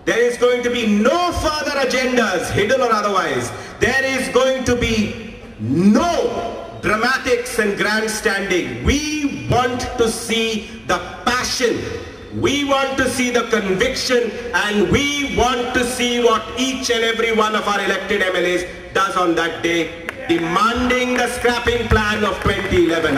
There is going to be no further agendas, hidden or otherwise. There is going to be no dramatics and grandstanding. We want to see the passion. We want to see the conviction, and we want to see what each and every one of our elected MLAs does on that day, demanding the scrapping plan of 2011.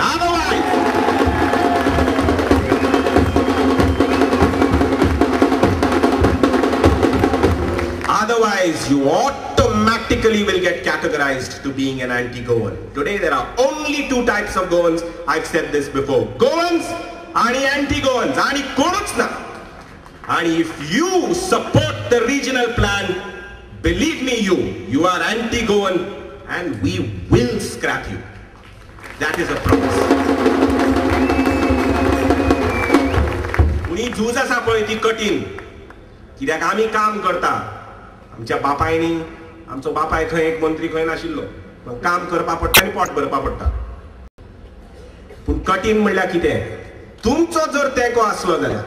Otherwise, you automatically will get categorized to being an anti-Goan. Today, there are only two types of Goans. I've said this before. Goans and anti-Goans. And if you support the regional plan, believe me, you are anti-Goan, and we will scrap you. That is a promise. Uni जुजा सापळती कठीण कित्याक आमी काम करता आमच्या बापायनी आमचो बापाय थंय एक मंत्री खंय नाशिल्लो पण काम करपा पडटा आनी पोट भरपा पडटा पूण कठीण म्हणल्यार कितें तुमचो जर तेंको आसलो जाल्यार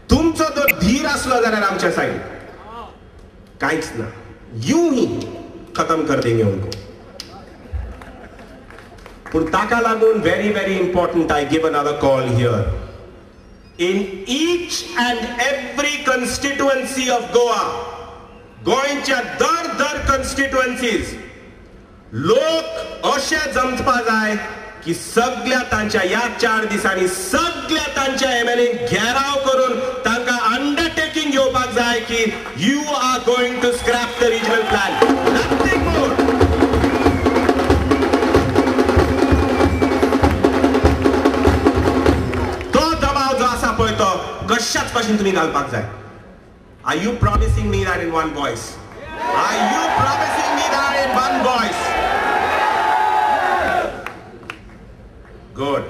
तुमचो जर धीर आसलो जाल्यार आमच्या सायडीन कांयच ना यूं ही खत्म कर देंगे उनको पूण ताका लागून very important I give another call here. In each and every constituency of Goa, गोंयच्या दर constituencies, लोक अशे जमचपा जाय की सगळ्या तांच्या ह्या 4 दिसांनी सगळ्या तांच्या MLA घेराव करून तांकां अंडरटेकिंग घेवपाक जाय की you are going to scrap the regional plan. Nothing more. तो दबाव जो आसा पळय तो कशाच भाशेन तुमी घालपाक जाय. Are you promising me that in one voice? Are you promising me that in one voice? Good.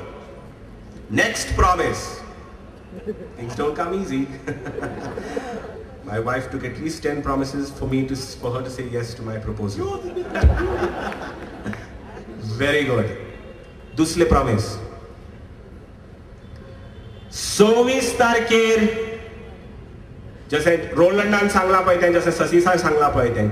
Next promise. Things don't come easy. My wife took at least 10 promises for her to say yes to my proposal. Very good. Dusle promise. 26 तारखेर जैसे रोलंडान सांगला पळय जैसे ससीसा सांगला पळय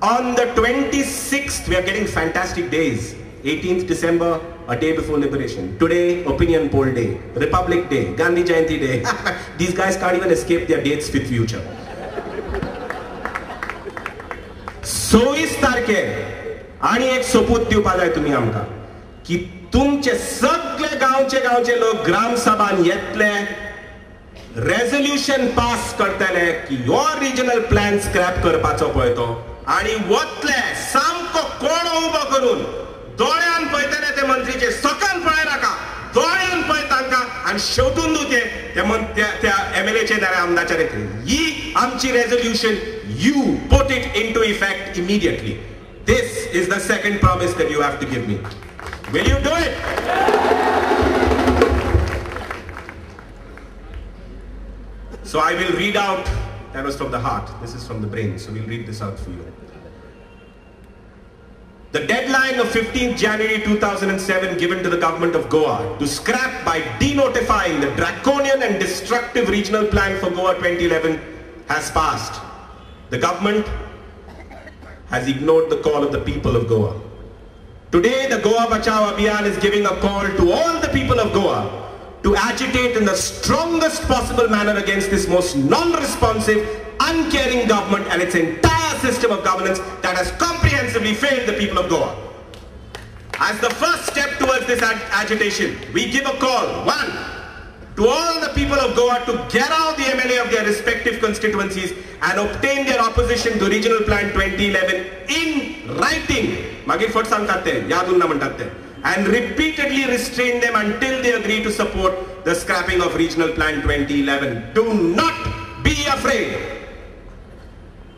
on the 26th we are getting fantastic days. 18th December, a day before liberation. Today, opinion poll day, Republic Day, Gandhi Jayanti Day. These guys can't even escape their dates with future. 26 तारखेर आणि एक सोपूत दिवपा जाय तुमी आमकां की तुमचे सगळे गांवचे लोक ग्राम सभान येतले रेजोल्यूशन पास करतले की योर रिजनल प्लॅन स्क्रॅप करपाचो पळय तो आणि वतले सामको कोण उबो करून दोळ्यान पळयतले ते मंत्रीचे सकल पळय नाका दोळ्यान पळय तांकां आणि शेवटून त्या MLAचे नारे आमदारच्या येतले ही आमची resolution you put it into effect immediately. This is the second promise that you have to give me. Will you do it? So I will read out, that was from the heart, this is from the brain, so we'll read this out for you. The deadline of 15th January 2007 given to the government of Goa to scrap by denotifying the draconian and destructive regional plan for Goa 2011 has passed. The government has ignored the call of the people of Goa. Today, the Goa Bachao Abhiyan is giving a call to all the people of Goa to agitate in the strongest possible manner against this most non-responsive, uncaring government and its entire system of governance that has comprehensively failed the people of Goa. As the first step towards this agitation, we give a call, one, to all the people of Goa to get out the MLA of their respective constituencies and obtain their opposition to Regional Plan 2011 in writing. Magir fat सांगतात ते, याद उरना म्हणतात ते. And repeatedly restrain them until they agree to support the scrapping of Regional Plan 2011. Do not be afraid.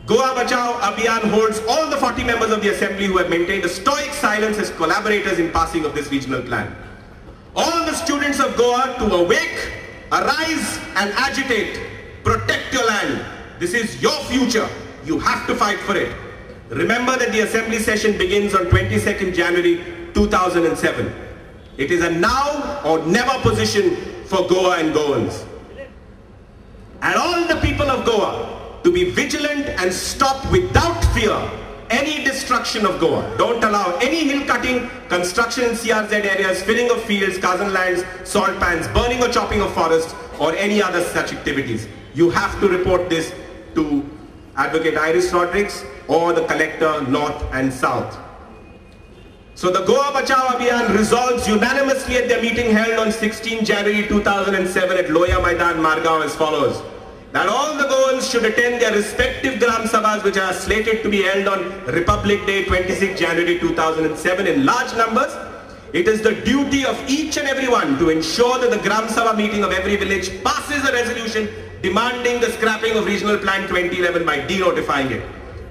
Goa Bachao Abhiyan holds all the 40 members of the Assembly who have maintained a stoic silence as collaborators in passing of this regional plan. All the students of Goa to awake, arise and agitate. Protect your land. This is your future. You have to fight for it. Remember that the assembly session begins on 22nd January 2007. It is a now or never position for Goa and Goans. And all the people of Goa, to be vigilant and stop without fear any destruction of Goa. Don't allow any hill cutting, construction in CRZ areas, filling of fields, cousin lands, salt pans, burning or chopping of forests, or any other such activities. You have to report this to Advocate Iris Rodrigues or the collector North and South. So the Goa Bachao Abhiyan resolves unanimously at their meeting held on 16 January 2007 at Loya Maidan, Margao as follows. That all the Goans should attend their respective Gram Sabhas which are slated to be held on Republic Day 26 January 2007 in large numbers. It is the duty of each and everyone to ensure that the Gram Sabha meeting of every village passes a resolution demanding the scrapping of Regional Plan 2011 by denotifying it.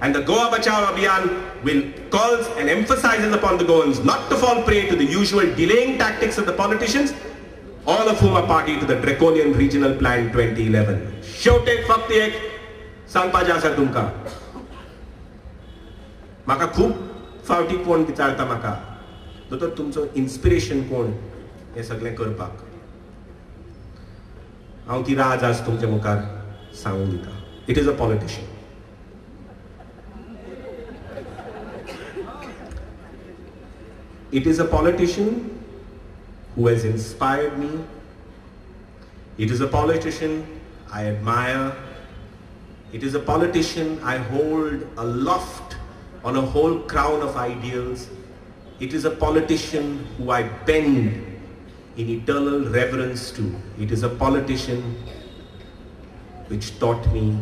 And the Goa Bachao Abhiyan will calls and emphasizes upon the Goans not to fall prey to the usual delaying tactics of the politicians, all of whom are party to the draconian Regional Plan 2011. शेवटे फक्त एक सांगपाचें आसा तुमकां. म्हाका खूब फावटी कोण विचारता म्हाका, दोतोर तुमचो इन्स्पिरेशन कोण हें सगळें करपाक. हांव ती राज आज तुमच्या मुखार सांगून दिता. It is a politician. It is a politician who has inspired me. It is a politician I admire. It is a politician I hold aloft on a whole crown of ideals. It is a politician who I bend in eternal reverence to. It is a politician which taught me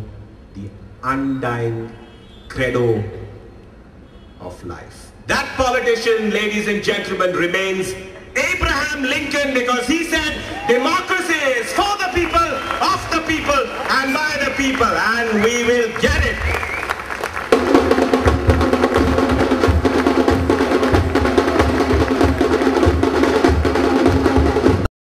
the undying credo of life. That politician, ladies and gentlemen, remains Abraham Lincoln, because he said democracy is for the people, of the people, and by the people, and we will get it.